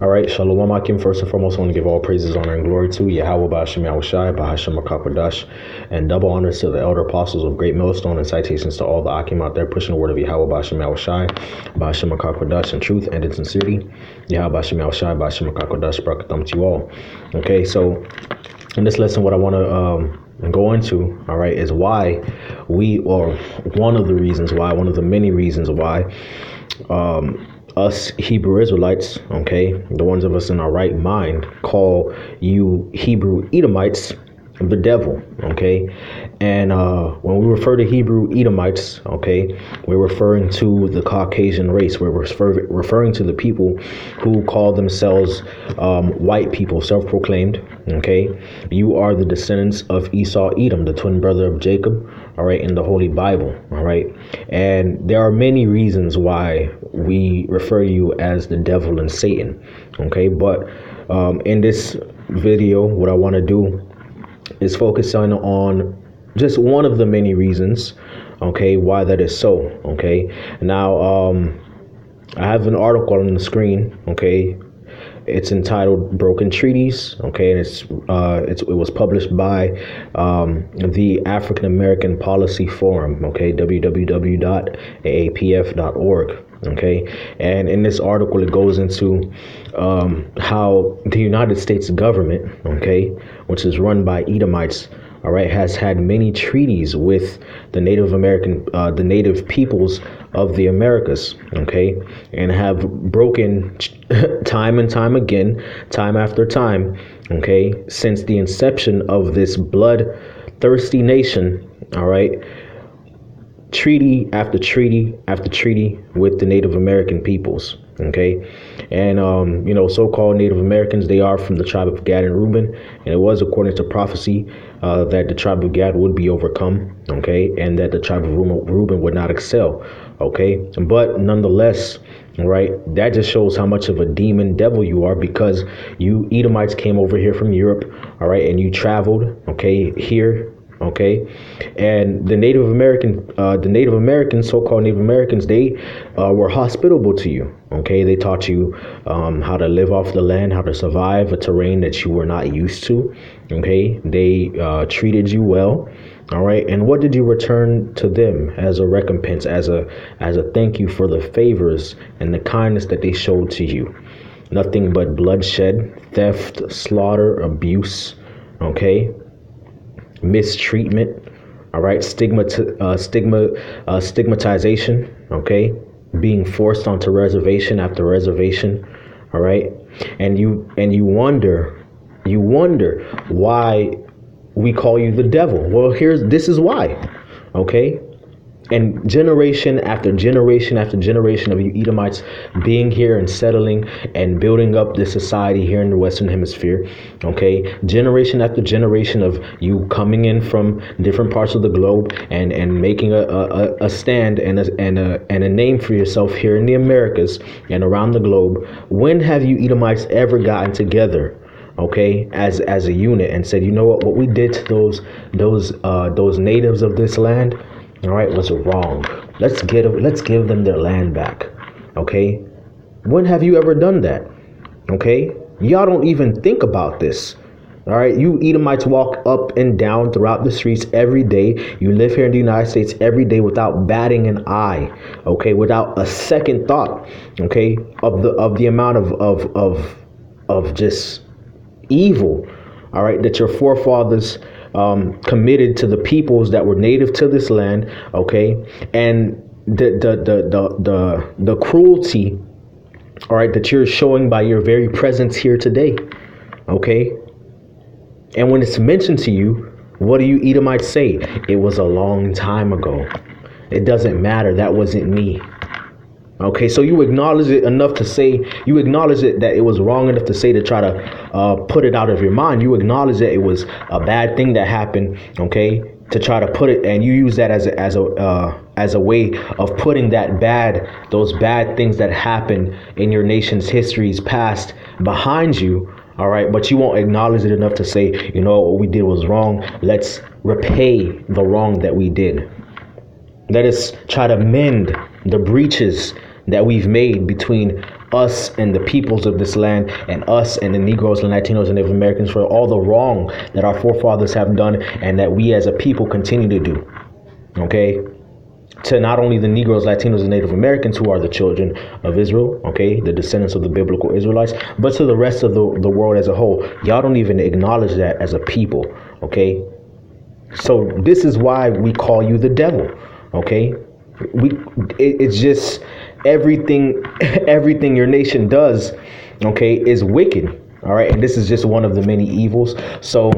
All right, Shalom Akim. First and foremost, I want to give all praises, honor, and glory to Yahweh Ba'ashem Yahushai, Ba'ashem Akakwadash, and double honors to the elder apostles of Great Millstone, and citations to all the Akim out there pushing the word of Yahweh Ba'ashem Yahushai, Ba'ashem Akakwadash in truth and in sincerity. Yahweh Ba'ashem Yahushai, Ba'ashem Akakwadash, Brakatham to you all. Okay, so in this lesson, what I want to go into, all right, is why one of the many reasons why us Hebrew Israelites, okay, the ones of us in our right mind, call you Hebrew Edomites the devil, okay? And when we refer to Hebrew Edomites, okay, we're referring to the Caucasian race. We're referring to the people who call themselves white people, self-proclaimed, okay? You are the descendants of Esau, Edom, the twin brother of Jacob, all right, in the Holy Bible, all right? And there are many reasons why we refer to you as the devil and Satan, okay? But in this video, what I want to do is focus on just one of the many reasons, okay, why that is so, okay? Now, I have an article on the screen, okay? It's entitled "Broken Treaties," okay, and it was published by the African American Policy Forum, okay, www.aapf.org. Okay, and in this article, it goes into how the United States government, okay, which is run by Edomites, all right, has had many treaties with the Native peoples of the Americas, okay, and have broken time and time again, time after time, okay, since the inception of this bloodthirsty nation, all right. Treaty after treaty after treaty with the Native American peoples, okay? And, so-called Native Americans, they are from the tribe of Gad and Reuben, and it was according to prophecy that the tribe of Gad would be overcome, okay? And that the tribe of Reuben would not excel, okay? But nonetheless, right, that just shows how much of a demon devil you are, because you Edomites came over here from Europe, all right, and you traveled, okay, here, okay, and the Native Americans, so-called Native Americans, they were hospitable to you. Okay, they taught you how to live off the land, how to survive a terrain that you were not used to. Okay, they treated you well. All right, and what did you return to them as a recompense, as a thank you for the favors and the kindness that they showed to you? Nothing but bloodshed, theft, slaughter, abuse. Okay. Mistreatment, all right, stigmatization, okay, being forced onto reservation after reservation, all right, and you wonder why we call you the devil. Well, this is why, okay. And generation after generation after generation of you Edomites being here and settling and building up this society here in the Western Hemisphere, okay? Generation after generation of you coming in from different parts of the globe and making a stand and a name for yourself here in the Americas and around the globe. When have you Edomites ever gotten together, okay, as a unit and said, you know what we did to those natives of this land, all right, was wrong. Let's give them their land back. Okay. When have you ever done that? Okay. Y'all don't even think about this. All right. You Edomites walk up and down throughout the streets every day. You live here in the United States every day without batting an eye. Okay. Without a second thought. Okay. Of the amount of just evil. All right. That your forefathers committed to the peoples that were native to this land, okay, and the cruelty, all right, that you're showing by your very presence here today, okay. And when it's mentioned to you, what do you Edomites say? It was a long time ago. It doesn't matter. That wasn't me. Okay, so you acknowledge it enough to say, you acknowledge it that it was wrong enough to say, to try to put it out of your mind. You acknowledge that it was a bad thing that happened, okay, to try to put it, and you use that as a way of putting those bad things that happened in your nation's history's past behind you. All right, but you won't acknowledge it enough to say, you know, what we did was wrong. Let's repay the wrong that we did. Let us try to mend the breaches that we've made between us and the peoples of this land, and us and the Negroes and Latinos and Native Americans, for all the wrong that our forefathers have done and that we as a people continue to do. Okay? To not only the Negroes, Latinos, and Native Americans who are the children of Israel, okay, the descendants of the biblical Israelites, but to the rest of the world as a whole. Y'all don't even acknowledge that as a people, okay? So this is why we call you the devil, okay? It's just everything your nation does, okay, is wicked, all right? And this is just one of the many evils. So,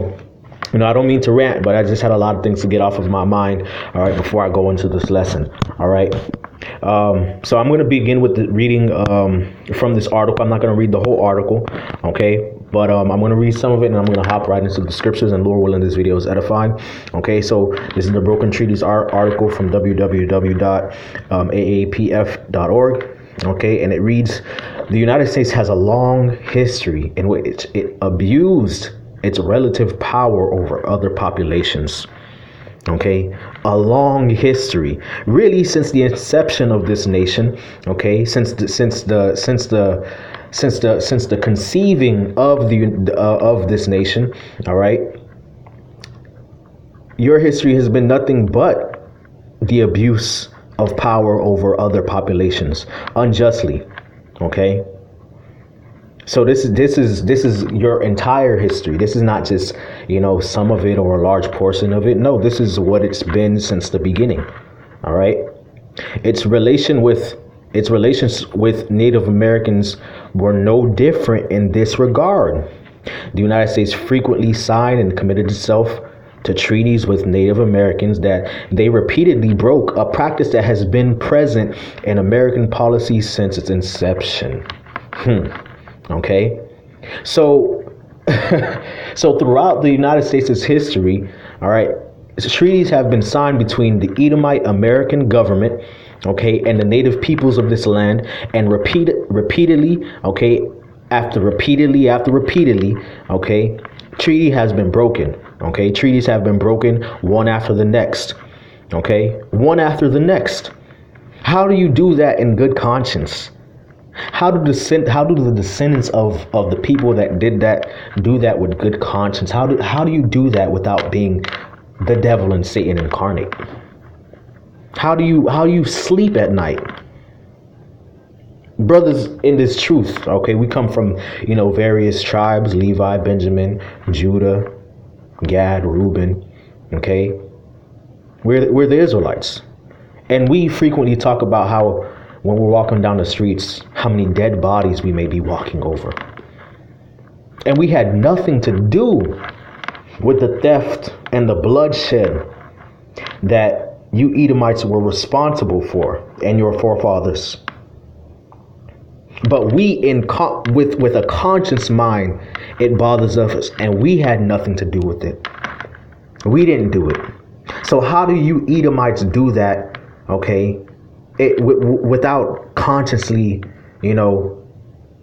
I don't mean to rant, but I just had a lot of things to get off of my mind, all right, before I go into this lesson, all right? So I'm going to begin with the reading from this article. I'm not going to read the whole article, okay? But I'm going to read some of it, and I'm going to hop right into the scriptures, and Lord willing, this video is edifying, okay? So this is the Broken Treaties article from www.aapf.org, okay? And it reads, the United States has a long history in which it abused its relative power over other populations. Okay, a long history, really, since the inception of this nation. Okay, since the conceiving of this nation. All right, your history has been nothing but the abuse of power over other populations unjustly. Okay. So this is your entire history. This is not just, some of it or a large portion of it. No, this is what it's been since the beginning. All right. Its relations with Native Americans were no different in this regard. The United States frequently signed and committed itself to treaties with Native Americans that they repeatedly broke, a practice that has been present in American policy since its inception. Okay, so throughout the United States' history, all right, treaties have been signed between the Edomite American government, okay, and the native peoples of this land, and repeatedly, okay, after repeatedly, okay, treaty has been broken. Okay, treaties have been broken one after the next. Okay, one after the next. How do you do that in good conscience? How do the descendants of the people that did that do that with good conscience? How do you do that without being the devil and Satan incarnate? How do you sleep at night? Brothers in this truth, okay, we come from, various tribes: Levi, Benjamin, Judah, Gad, Reuben, okay? We're the Israelites. And we frequently talk about how when we're walking down the streets, how many dead bodies we may be walking over. And we had nothing to do with the theft and the bloodshed that you Edomites were responsible for and your forefathers. But we, with a conscious mind, it bothers us, and we had nothing to do with it. We didn't do it. So how do you Edomites do that, okay, without consciously,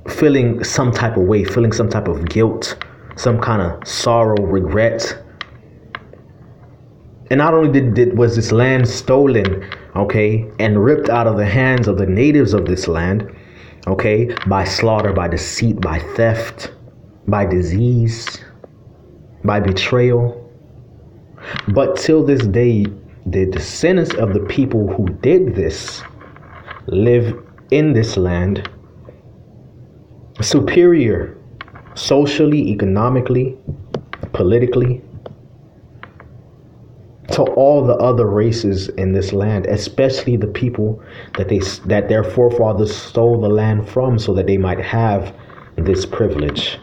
feeling some type of way, feeling some type of guilt, some kind of sorrow, regret? And not only was this land stolen, okay, and ripped out of the hands of the natives of this land, okay, by slaughter, by deceit, by theft, by disease, by betrayal, but till this day, the descendants of the people who did this live in this land superior socially, economically, politically to all the other races in this land, especially the people that their forefathers stole the land from so that they might have this privilege.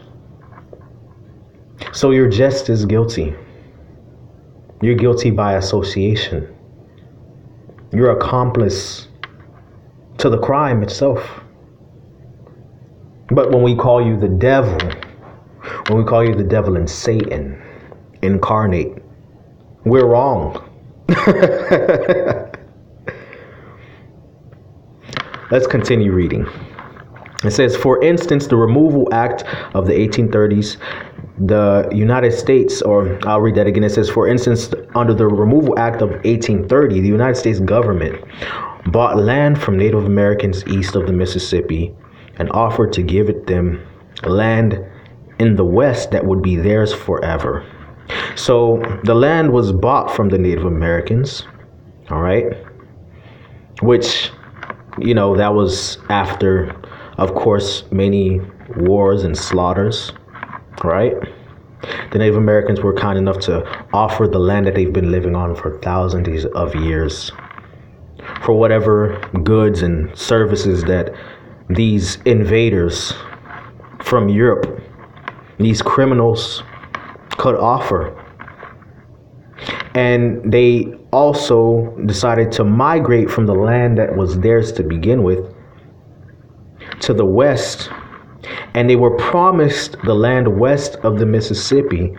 So you're just as guilty. You're guilty by association. You're accomplice to the crime itself. But when we call you the devil, and Satan incarnate, we're wrong. Let's continue reading. It says, for instance, the Removal Act of the 1830s, the United States, or I'll read that again. It says, for instance, under the Removal Act of 1830, the United States government bought land from Native Americans east of the Mississippi and offered to give it them land in the west that would be theirs forever. So the land was bought from the Native Americans, all right, which, that was after, of course, many wars and slaughters, right? The Native Americans were kind enough to offer the land that they've been living on for thousands of years for whatever goods and services that these invaders from Europe, these criminals, could offer. And they also decided to migrate from the land that was theirs to begin with to the west, and they were promised the land west of the Mississippi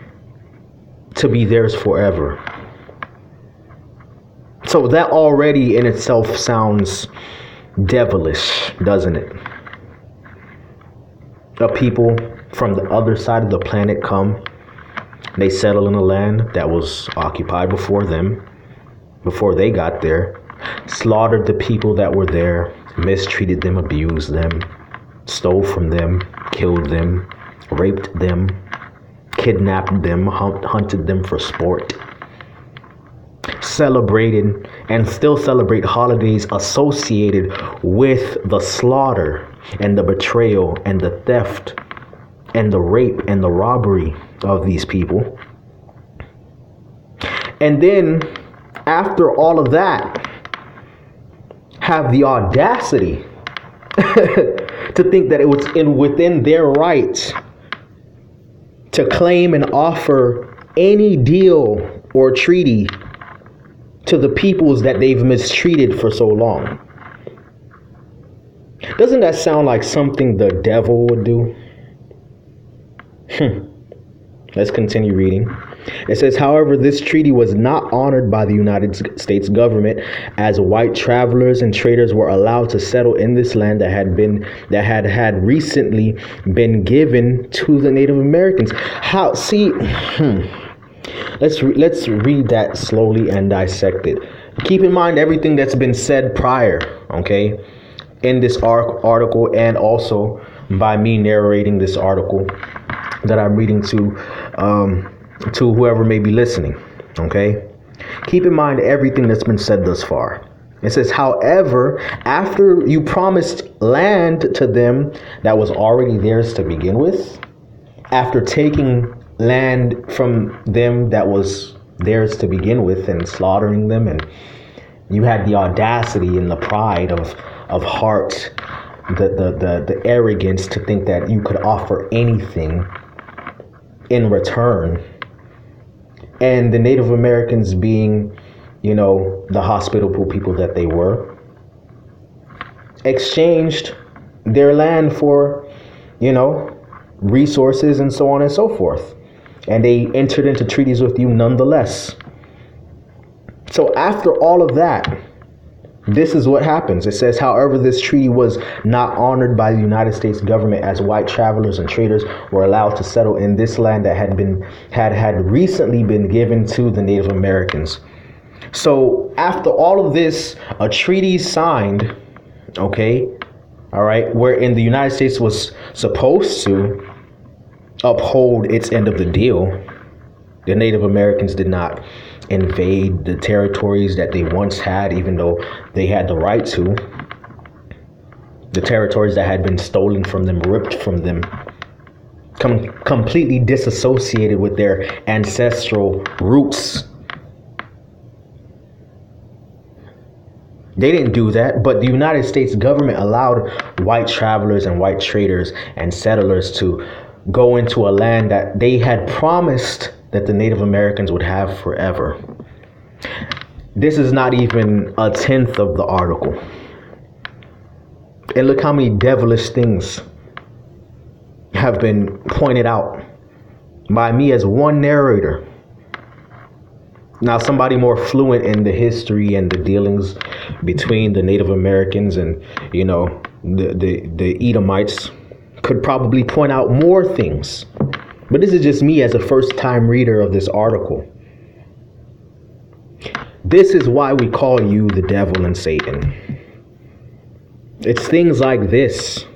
to be theirs forever. So that already in itself sounds devilish, doesn't it? The people from the other side of the planet come, they settle in a land that was occupied before them, before they got there, slaughtered the people that were there, mistreated them, abused them, stole from them, killed them, raped them, kidnapped them, hunted them for sport, celebrated and still celebrate holidays associated with the slaughter and the betrayal and the theft and the rape and the robbery of these people. And then after all of that, have the audacity to think that it was within their rights to claim and offer any deal or treaty to the peoples that they've mistreated for so long. Doesn't that sound like something the devil would do? Let's continue reading. It says, however, this treaty was not honored by the United States government, as white travelers and traders were allowed to settle in this land that had recently been given to the Native Americans. Let's read that slowly and dissect it. Keep in mind everything that's been said prior, okay, in this article, and also by me narrating this article that I'm reading to whoever may be listening, okay? Keep in mind everything that's been said thus far. It says, however, after you promised land to them that was already theirs to begin with, after taking land from them that was theirs to begin with and slaughtering them, and you had the audacity and the pride of heart, the arrogance to think that you could offer anything in return. And the Native Americans, being, the hospitable people that they were, exchanged their land for, resources and so on and so forth. And they entered into treaties with you nonetheless. So after all of that, this is what happens. It says, however, this treaty was not honored by the United States government, as white travelers and traders were allowed to settle in this land that had recently been given to the Native Americans. So after all of this, a treaty signed, okay, all right, wherein the United States was supposed to uphold its end of the deal. The Native Americans did not invade the territories that they once had, even though they had the right to. The territories that had been stolen from them, ripped from them, completely disassociated with their ancestral roots. They didn't do that, but the United States government allowed white travelers and white traders and settlers to go into a land that they had promised that the Native Americans would have forever. This is not even a tenth of the article. And look how many devilish things have been pointed out by me as one narrator. Now, somebody more fluent in the history and the dealings between the Native Americans and, the Edomites could probably point out more things. But this is just me as a first-time reader of this article. This is why we call you the devil and Satan. It's things like this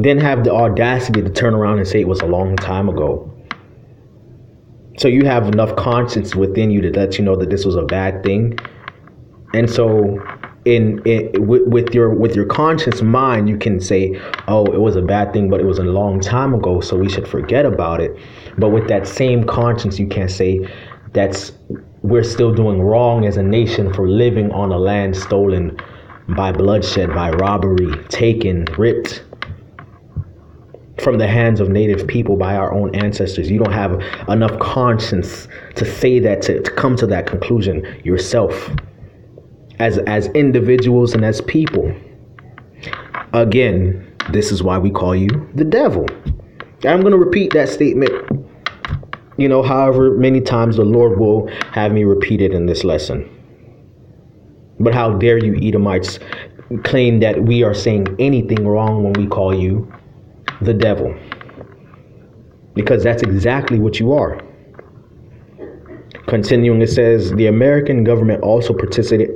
then have the audacity to turn around and say it was a long time ago. So you have enough conscience within you to let you know that this was a bad thing. And so with your conscious mind, you can say, oh, it was a bad thing, but it was a long time ago, so we should forget about it. But with that same conscience, you can't say we're still doing wrong as a nation for living on a land stolen by bloodshed, by robbery, taken, ripped from the hands of native people by our own ancestors. You don't have enough conscience to say that, to come to that conclusion yourself as individuals and as people. Again, this is why we call you the devil. I'm going to repeat that statement, however many times the Lord will have me repeat it in this lesson. But how dare you Edomites claim that we are saying anything wrong when we call you the devil? Because that's exactly what you are. Continuing, it says, the American government also participated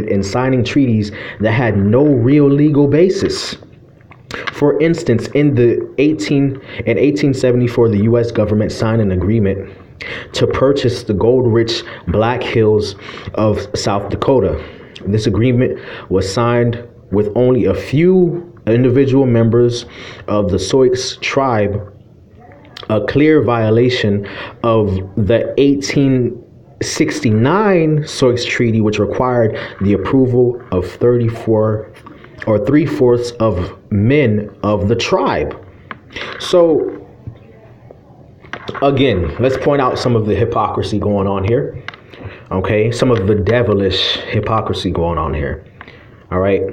in signing treaties that had no real legal basis. For instance, in 1874, the U.S. government signed an agreement to purchase the gold-rich Black Hills of South Dakota. This agreement was signed with only a few individual members of the Sioux tribe, a clear violation of the 1869 Sioux Treaty, which required the approval of 34 or 3/4 of men of the tribe. So again, let's point out some of the hypocrisy going on here. Okay, some of the devilish hypocrisy going on here. All right.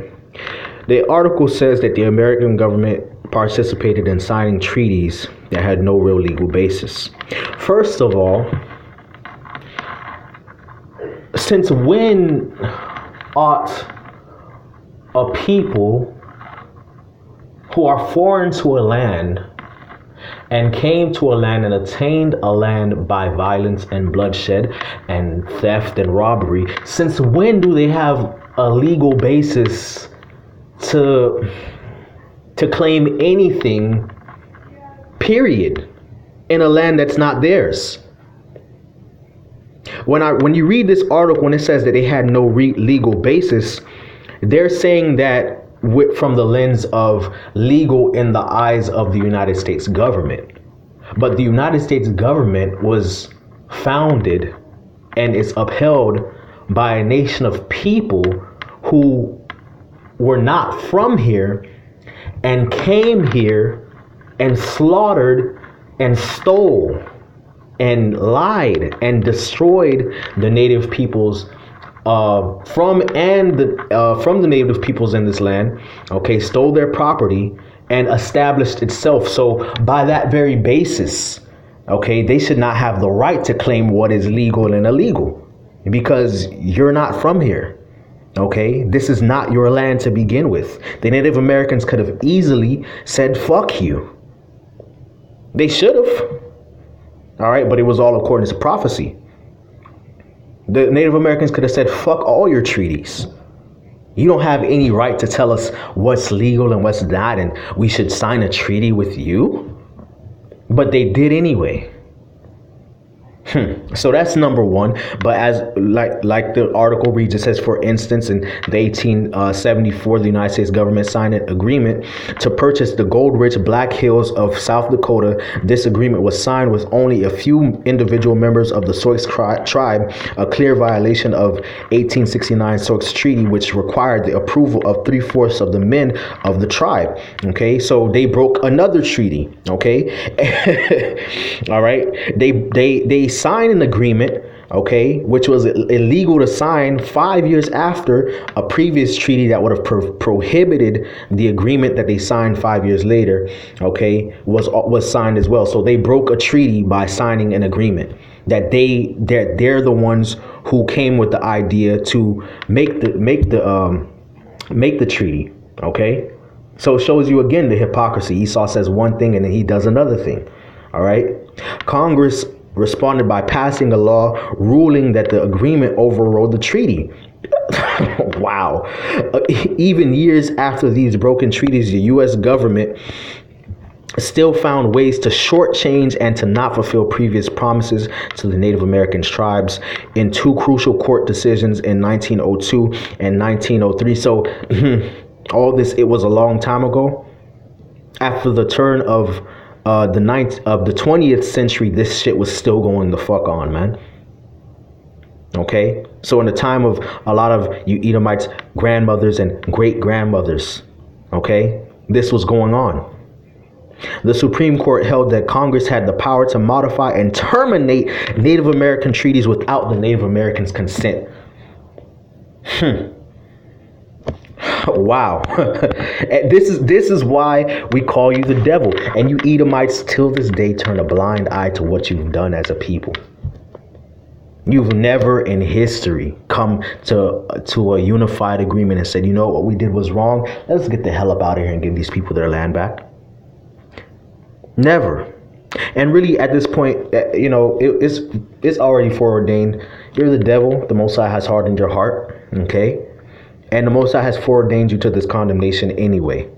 The article says that the American government participated in signing treaties that had no real legal basis. First of all, since when ought a people who are foreign to a land and came to a land and attained a land by violence and bloodshed and theft and robbery, since when do they have a legal basis to claim anything, period, in a land that's not theirs? When you read this article, when it says that they had no legal basis, they're saying that from the lens of legal in the eyes of the United States government. But the United States government was founded and is upheld by a nation of people who were not from here and came here and slaughtered and stole and lied and destroyed the native peoples from the native peoples in this land, okay, stole their property and established itself. So by that very basis, okay, they should not have the right to claim what is legal and illegal because you're not from here. Okay, this is not your land to begin with. The Native Americans could have easily said, fuck you. They should have. All right, but it was all according to prophecy. The Native Americans could have said, fuck all your treaties. You don't have any right to tell us what's legal and what's not, and we should sign a treaty with you. But they did anyway. So that's number one. But as like the article reads, it says, for instance, in the 1874, the United States government signed an agreement to purchase the gold-rich Black Hills of South Dakota. This agreement was signed with only a few individual members of the Sioux tribe, a clear violation of 1869 Sioux Treaty, which required the approval of 3/4 of the men of the tribe. Okay, so they broke another treaty. Okay, all right, they signed an agreement, okay, which was illegal to sign 5 years after a previous treaty that would have prohibited the agreement that they signed 5 years later, okay, was signed as well. So they broke a treaty by signing an agreement that they're the ones who came with the idea to make the treaty, okay? So it shows you again the hypocrisy. Esau says one thing and then he does another thing. All right. Congress responded by passing a law ruling that the agreement overrode the treaty. Wow. Even years after these broken treaties, the U.S. government still found ways to shortchange and to not fulfill previous promises to the Native American tribes in two crucial court decisions in 1902 and 1903. So all this, it was a long time ago. After the turn of the 20th century, this shit was still going the fuck on, man. Okay, so in the time of a lot of you Edomites' grandmothers and great grandmothers, okay, this was going on. The Supreme Court held that Congress had the power to modify and terminate Native American treaties without the Native Americans' consent. Wow. This is why we call you the devil. And you Edomites till this day turn a blind eye to what you've done as a people. You've never in history come to a unified agreement and said, you know what we did was wrong. Let's get the hell up out of here and give these people their land back. Never. And really at this point, it's already foreordained. You're the devil. The Most High has hardened your heart. Okay. And the Most High has foreordained you to this condemnation anyway.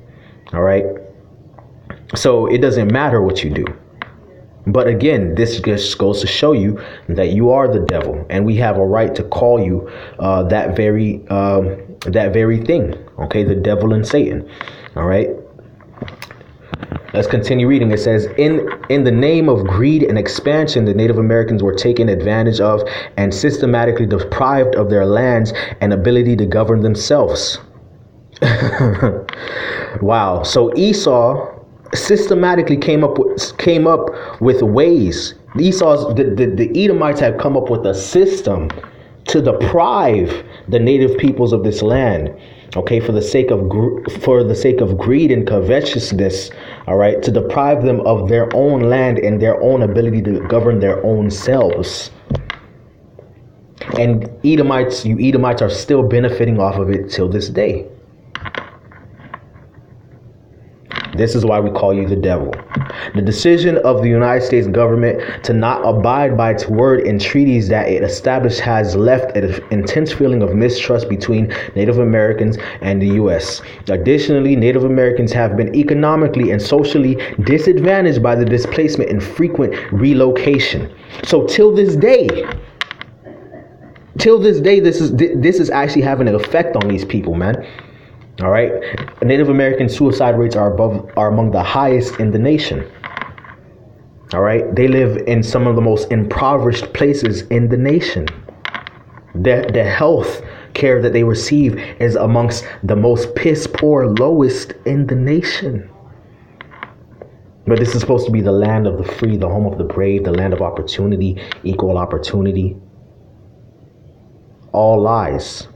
All right. So it doesn't matter what you do. But again, this just goes to show you that you are the devil, and we have a right to call you that very thing. Okay, the devil and Satan. All right. Let's continue reading. It says, in the name of greed and expansion, the Native Americans were taken advantage of and systematically deprived of their lands and ability to govern themselves. Wow. So Esau systematically came up with ways. The Edomites have come up with a system to deprive the native peoples of this land. Okay, for the sake of greed and covetousness, all right, to deprive them of their own land and their own ability to govern their own selves. And you Edomites are still benefiting off of it till this day. This is why we call you the devil. The decision of the United States government to not abide by its word in treaties that it established has left an intense feeling of mistrust between Native Americans and the U.S. Additionally, Native Americans have been economically and socially disadvantaged by the displacement and frequent relocation. So till this day, this is actually having an effect on these people, man. All right. Native American suicide rates are among the highest in the nation. All right. They live in some of the most impoverished places in the nation. The health care that they receive is amongst the most piss poor, lowest in the nation. But this is supposed to be the land of the free, the home of the brave, the land of opportunity, equal opportunity. All lies.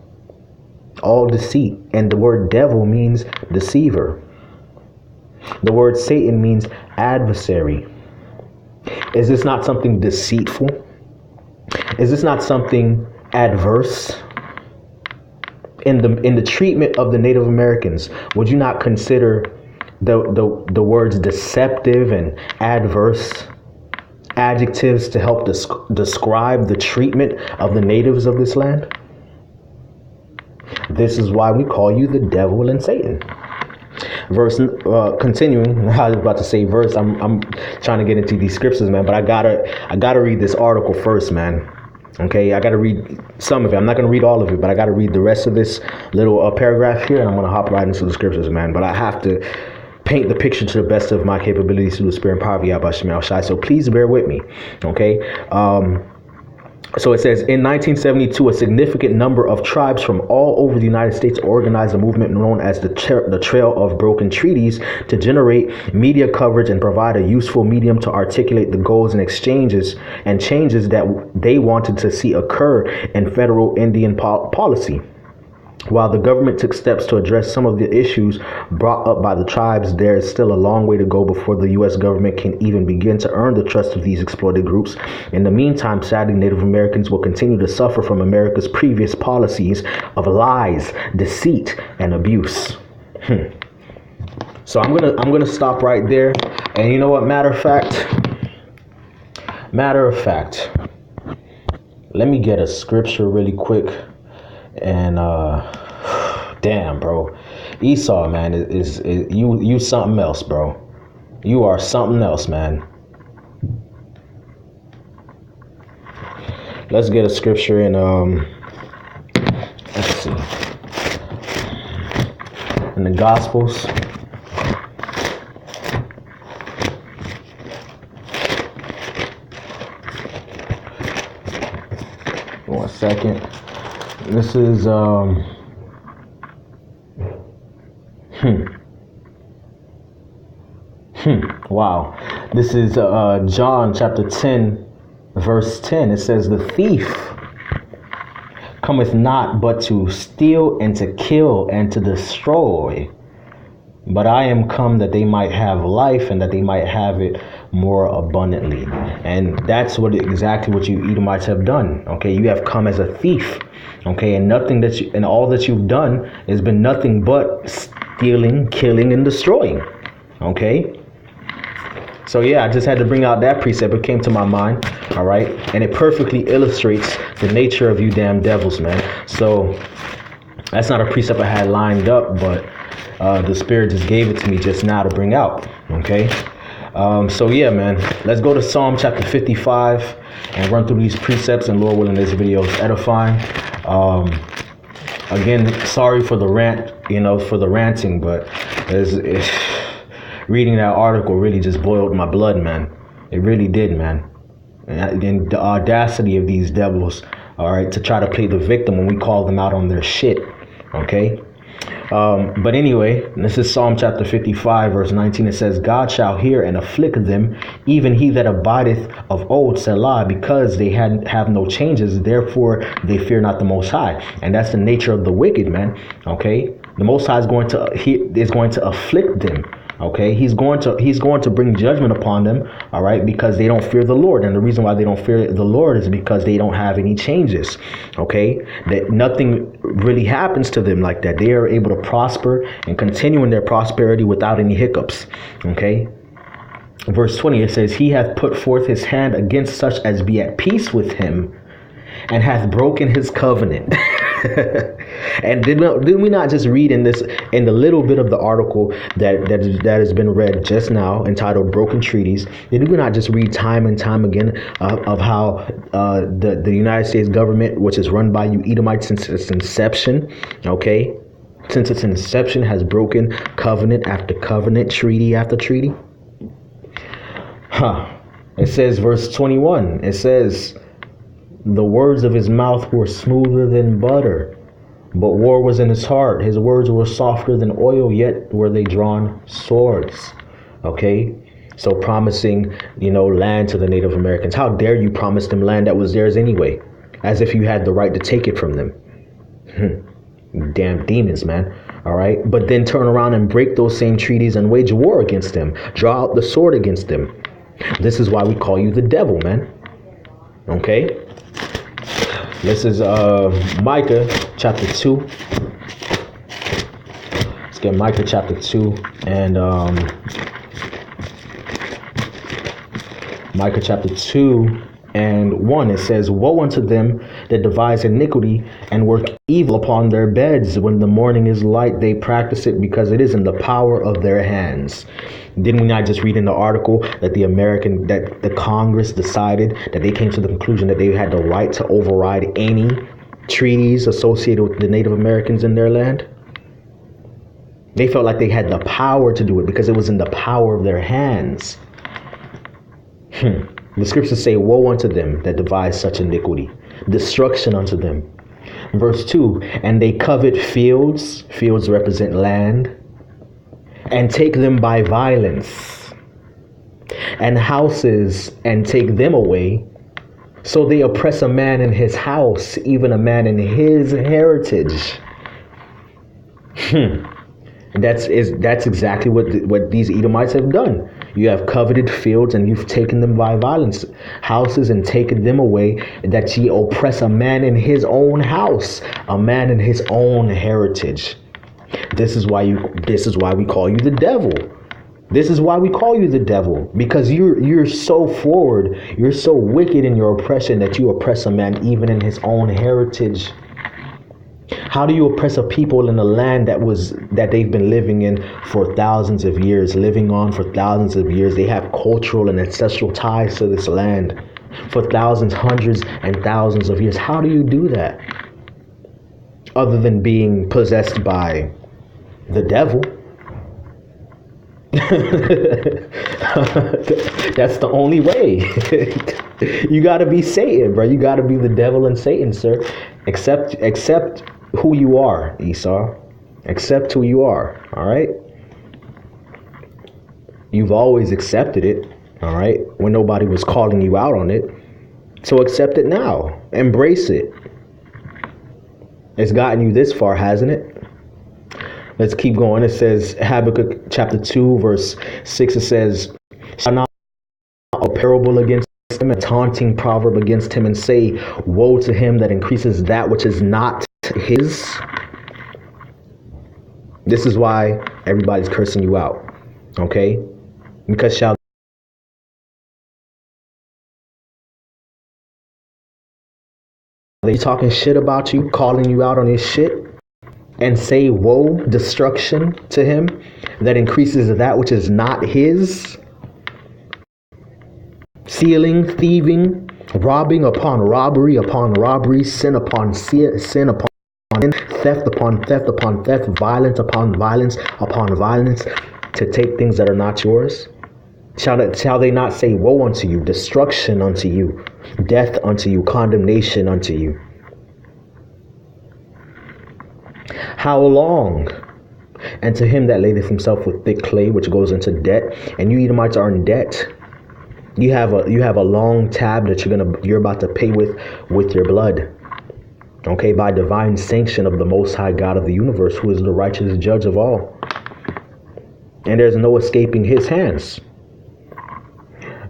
All deceit. And the word devil means deceiver. The word Satan means adversary. Is this not something deceitful? Is this not something adverse? In the treatment of the Native Americans, would you not consider the words deceptive and adverse adjectives to help describe the treatment of the natives of this land? This is why we call you the devil and Satan. Verse, continuing, I was about to say verse. I'm trying to get into these scriptures, man, but I gotta read this article first, man. Okay, I gotta read some of it. I'm not gonna read all of it, but I gotta read the rest of this little paragraph here, and I'm gonna hop right into the scriptures, man. But I have to paint the picture to the best of my capabilities through the spirit and power of Yahweh Shemel Shai. So please bear with me. Okay. So it says, in 1972, a significant number of tribes from all over the United States organized a movement known as the Trail of Broken Treaties to generate media coverage and provide a useful medium to articulate the goals and exchanges and changes that they wanted to see occur in federal Indian policy. While the government took steps to address some of the issues brought up by the tribes, there is still a long way to go before the U.S. government can even begin to earn the trust of these exploited groups. In the meantime, sadly, Native Americans will continue to suffer from America's previous policies of lies, deceit, and abuse. So I'm gonna stop right there. And you know what? Matter of fact, let me get a scripture really quick. And damn, bro, Esau, man, is you something else, bro. You are something else, man. Let's get a scripture in let's see, in the Gospels. One second. This is wow. This is John chapter 10, verse 10. It says, "The thief cometh not but to steal and to kill and to destroy. But I am come that they might have life and that they might have it more abundantly." And that's exactly what you Edomites have done. Okay, you have come as a thief. Okay, and all that you've done has been nothing but stealing, killing, and destroying. Okay. So yeah, I just had to bring out that precept. It came to my mind. All right, and it perfectly illustrates the nature of you damn devils, man. So that's not a precept I had lined up, but the Spirit just gave it to me just now to bring out. Okay. So yeah, man, let's go to Psalm chapter 55 and run through these precepts, and Lord willing, this video is edifying. Again, sorry for the rant, for the ranting, but reading that article really just boiled my blood, man. It really did, man. And the audacity of these devils, all right, to try to play the victim when we call them out on their shit. Okay. But anyway, this is Psalm chapter 55, verse 19. It says, "God shall hear and afflict them, even he that abideth of old, Selah, because they have no changes, therefore they fear not the Most High." And that's the nature of the wicked, man. Okay, the Most High is going to afflict them. Okay, he's going to bring judgment upon them, all right, because they don't fear the Lord. And the reason why they don't fear the Lord is because they don't have any changes. Okay, that nothing really happens to them like that. They are able to prosper and continue in their prosperity without any hiccups. Okay. Verse 20, it says, "He hath put forth his hand against such as be at peace with him, and hath broken his covenant." And did we not just read in the little bit of the article that has been read just now, entitled "Broken Treaties"? Did we not just read time and time again of how the United States government, which is run by you Edomites since its inception, okay, since its inception, has broken covenant after covenant, treaty after treaty? It says, verse 21. It says, "The words of his mouth were smoother than butter, but war was in his heart. His words were softer than oil, yet were they drawn swords." Okay, so promising, land to the Native Americans. How dare you promise them land that was theirs anyway, as if you had the right to take it from them. Damn demons, man. All right, but then turn around and break those same treaties and wage war against them, draw out the sword against them. This is why we call you the devil, man. Okay. This is Micah chapter 2. Let's get Micah chapter 2 and Micah chapter 2 and 1. It says, "Woe unto them that devise iniquity and work evil upon their beds. When the morning is light, they practice it, because it is in the power of their hands." Didn't we not just read in the article that the Congress decided, that they came to the conclusion that they had the right to override any treaties associated with the Native Americans in their land? They felt like they had the power to do it because it was in the power of their hands. The scriptures say, "Woe unto them that devise such iniquity, destruction unto them." Verse 2, "And they covet fields," fields represent land, "and take them by violence, and houses, and take them away. So they oppress a man in his house, even a man in his heritage." That's exactly what these Edomites have done. You have coveted fields, and you've taken them by violence, houses, and taken them away, that ye oppress a man in his own house, a man in his own heritage. This is why we call you the devil. This is why we call you the devil, because you're so forward, you're so wicked in your oppression that you oppress a man even in his own heritage. How do you oppress a people in a land that they've been living in for thousands of years, living on for thousands of years? They have cultural and ancestral ties to this land for thousands, hundreds, and thousands of years. How do you do that? Other than being possessed by the devil. That's the only way. You got to be Satan, bro. You got to be the devil and Satan, sir. Accept who you are, Esau. Accept who you are. All right. You've always accepted it. All right. When nobody was calling you out on it. So accept it now. Embrace it. It's gotten you this far, hasn't it? Let's keep going. It says, Habakkuk chapter 2, verse 6, it says, shall not a parable against him, a taunting proverb against him, and say, woe to him that increases that which is not his. This is why everybody's cursing you out. Okay? Because shall they talking shit about you, calling you out on his shit? And say woe, destruction to him that increases that which is not his. Stealing, thieving, robbing upon robbery, sin upon sin upon sin, theft upon theft upon theft, violence upon violence upon violence, to take things that are not yours. Shall they not say woe unto you, destruction unto you, death unto you, condemnation unto you? How long? And to him that ladeth himself with thick clay, which goes into debt, and you Edomites are in debt. You have a long tab that you're about to pay with your blood. Okay, by divine sanction of the Most High God of the universe, who is the righteous judge of all. And there's no escaping his hands.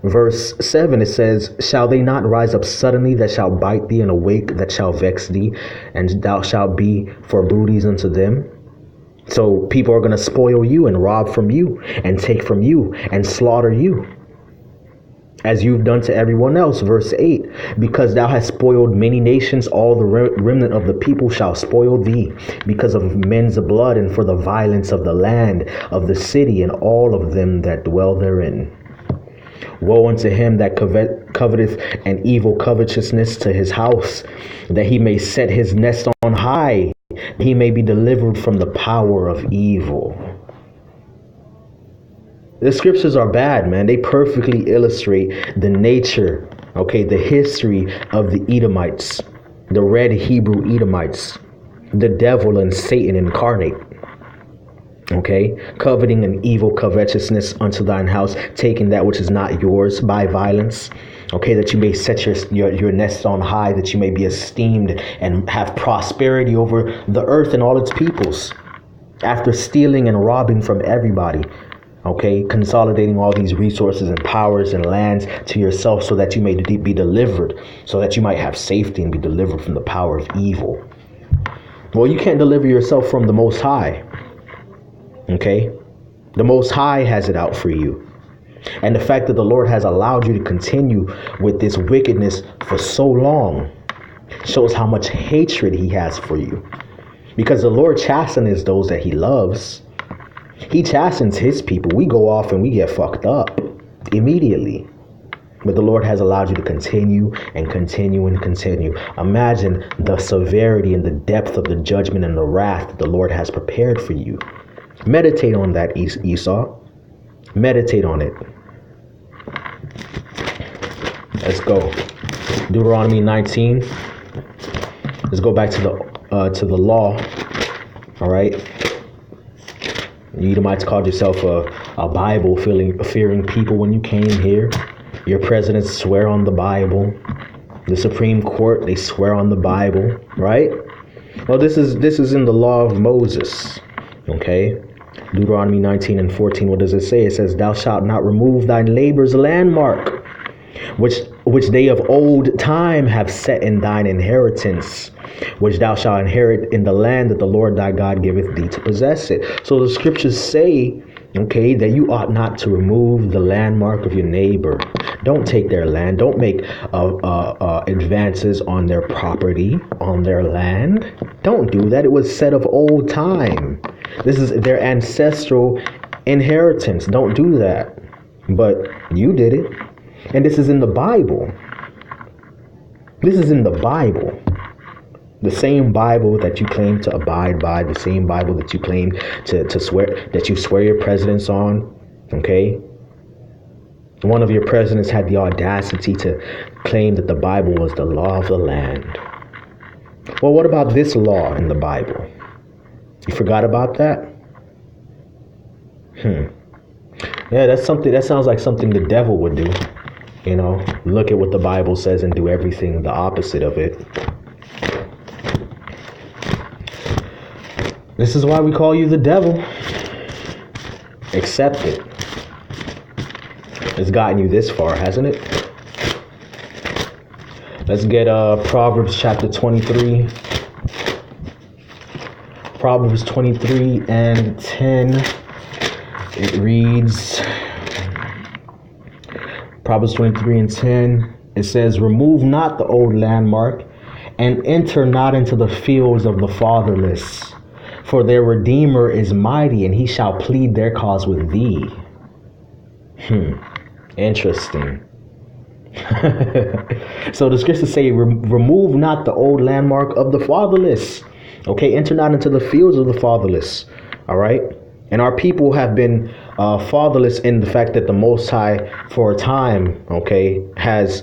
Verse 7, it says, shall they not rise up suddenly that shall bite thee, and awake that shall vex thee, and thou shalt be for booties unto them? So people are going to spoil you and rob from you and take from you and slaughter you, as you've done to everyone else. Verse 8, because thou hast spoiled many nations, all the remnant of the people shall spoil thee, because of men's blood, and for the violence of the land, of the city, and all of them that dwell therein. Woe unto him that coveteth an evil covetousness to his house, that he may set his nest on high, that he may be delivered from the power of evil. The scriptures are bad, man. They perfectly illustrate the nature, okay, the history of the Edomites, the red Hebrew Edomites, the devil and Satan incarnate. Okay, coveting an evil covetousness unto thine house, taking that which is not yours by violence. Okay, that you may set your nest on high, that you may be esteemed and have prosperity over the earth and all its peoples. After stealing and robbing from everybody, okay, consolidating all these resources and powers and lands to yourself, so that you may be delivered, so that you might have safety and be delivered from the power of evil. Well, you can't deliver yourself from the Most High. Okay, the Most High has it out for you. And the fact that the Lord has allowed you to continue with this wickedness for so long shows how much hatred he has for you. Because the Lord chastens those that he loves. He chastens his people. We go off and we get fucked up immediately. But the Lord has allowed you to continue and continue and continue. Imagine the severity and the depth of the judgment and the wrath that the Lord has prepared for you. Meditate on that, Esau. Meditate on it. Let's go. Deuteronomy 19. Let's go back to the law. All right. You might call yourself a Bible fearing people when you came here. Your presidents swear on the Bible. The Supreme Court, they swear on the Bible, right? Well, this is in the law of Moses. Okay. Deuteronomy 19 and 14, what does it say? It says, thou shalt not remove thy neighbor's landmark, which they of old time have set in thine inheritance, which thou shalt inherit in the land that the Lord thy God giveth thee to possess it. So the scriptures say okay, that you ought not to remove the landmark of your neighbor. Don't take their land. Don't make advances on their property, on their land. Don't do that. It was said of old time. This is their ancestral inheritance. Don't do that. But you did it. And this is in the Bible. This is in the Bible. The same Bible that you claim to abide by, the same Bible that you claim to swear, that you swear your presidents on, okay? One of your presidents had the audacity to claim that the Bible was the law of the land. Well, what about this law in the Bible? You forgot about that? Yeah, that sounds like something the devil would do. You know, look at what the Bible says and do everything the opposite of it. This is why we call you the devil. Accept it. It's gotten you this far, hasn't it? Let's get Proverbs chapter 23. Proverbs 23 and 10. It reads, Proverbs 23 and 10. It says, remove not the old landmark, and enter not into the fields of the fatherless. For their Redeemer is mighty, and he shall plead their cause with thee. Interesting. So the scriptures say, remove not the old landmark of the fatherless. Okay, enter not into the fields of the fatherless. All right. And our people have been fatherless in the fact that the Most High, for a time, okay, has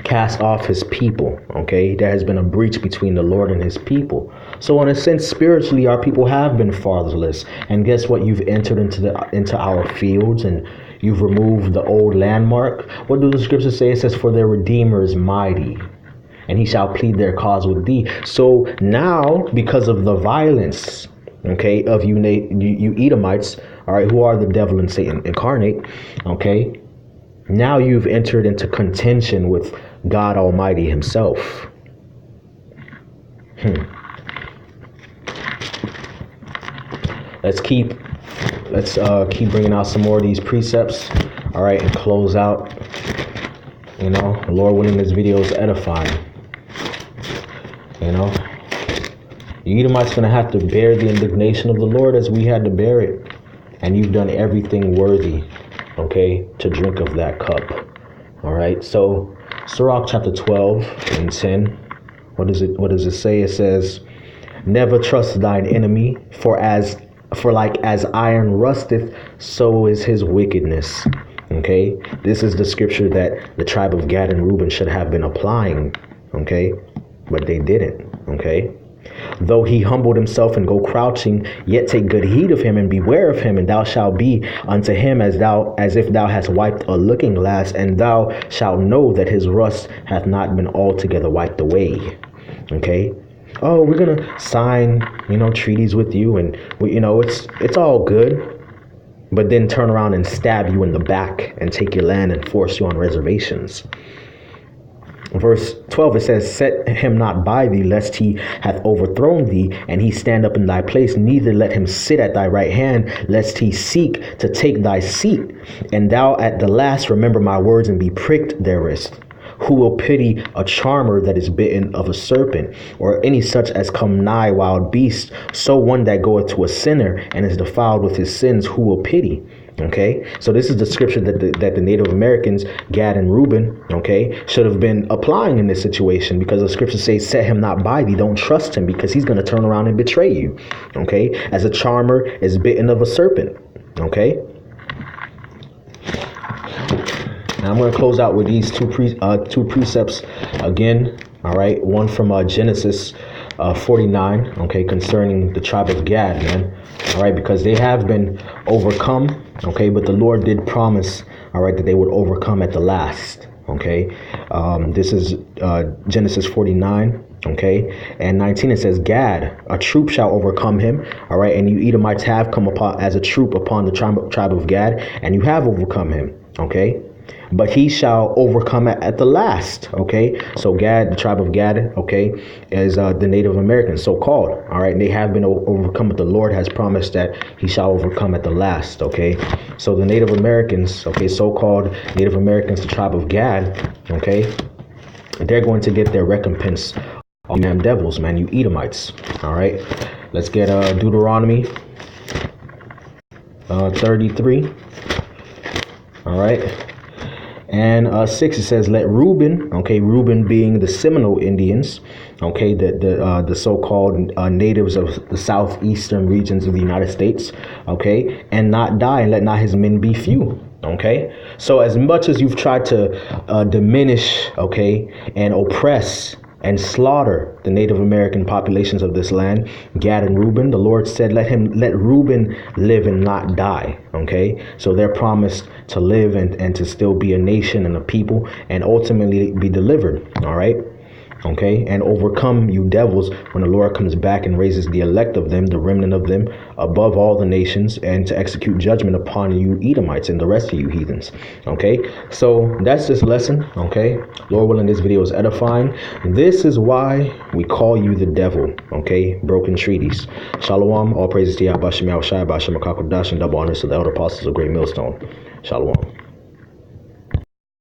cast off his people. Okay, there has been a breach between the Lord and his people. So in a sense, spiritually, our people have been fatherless. And guess what? You've entered into our fields, and you've removed the old landmark. What do the scriptures say? It says, for their Redeemer is mighty, and he shall plead their cause with thee. So now, because of the violence, okay, of you Edomites, all right, who are the devil and Satan incarnate, okay, now you've entered into contention with God Almighty himself. Let's keep bringing out some more of these precepts, all right, and close out. You know, Lord willing, this video is edifying. You know, you Edomites gonna have to bear the indignation of the Lord as we had to bear it, and you've done everything worthy, okay, to drink of that cup. All right. So Sirach chapter 12 and 10. What does it say? It says, never trust thine enemy, for like as iron rusteth, so is his wickedness. Okay, this is the scripture that the tribe of Gad and Reuben should have been applying. Okay, but they didn't. Okay, though he humbled himself and go crouching, yet take good heed of him and beware of him, and thou shalt be unto him as if thou hast wiped a looking glass, and thou shalt know that his rust hath not been altogether wiped away. Okay. Oh, we're gonna sign, treaties with you, and it's all good, but then turn around and stab you in the back and take your land and force you on reservations. Verse 12, it says, set him not by thee, lest he hath overthrown thee, and he stand up in thy place. Neither let him sit at thy right hand, lest he seek to take thy seat. And thou at the last remember my words and be pricked therewith. Who will pity a charmer that is bitten of a serpent, or any such as come nigh wild beasts? So one that goeth to a sinner and is defiled with his sins, who will pity? Okay, so this is the scripture that the Native Americans, Gad and Reuben, okay, should have been applying in this situation, because the scripture says, set him not by thee. Don't trust him, because he's going to turn around and betray you. Okay, as a charmer is bitten of a serpent. Okay. Now I'm going to close out with these two precepts again. All right, one from Genesis 49. Okay, concerning the tribe of Gad, man. All right, because they have been overcome. Okay, but the Lord did promise, all right, that they would overcome at the last. Okay, this is Genesis 49. Okay, and 19, it says, Gad, a troop shall overcome him. All right, and you Edomites have come upon as a troop upon the tribe of Gad, and you have overcome him. Okay. but he shall overcome at the last. Okay, so Gad, the tribe of Gad, okay, is the Native Americans, so called. All right, they have been overcome, but the Lord has promised that he shall overcome at the last. Okay, so the Native Americans, okay, so called Native Americans, the tribe of Gad, okay, they're going to get their recompense on them devils, man, you Edomites. All right, let's get Deuteronomy 33. All right. And 6, it says, let Reuben, okay, Reuben being the Seminole Indians, okay, the so-called natives of the southeastern regions of the United States, okay, and not die, and let not his men be few. Okay, so as much as you've tried to diminish, okay, and oppress and slaughter the Native American populations of this land, Gad and Reuben, the Lord said, let Reuben live and not die. Okay, so they're promised to live and to still be a nation and a people and ultimately be delivered. All right. Okay, and overcome you devils when the Lord comes back and raises the elect of them, the remnant of them, above all the nations, and to execute judgment upon you Edomites and the rest of you heathens. Okay, so that's this lesson. Okay, Lord willing, this video is edifying. This is why we call you the devil. Okay, broken treaties. Shalom. All praises to Yahweh Shem Yahushua, B'Shem HaKakodash, and double honors to the elder apostles of Great Millstone. Shalom.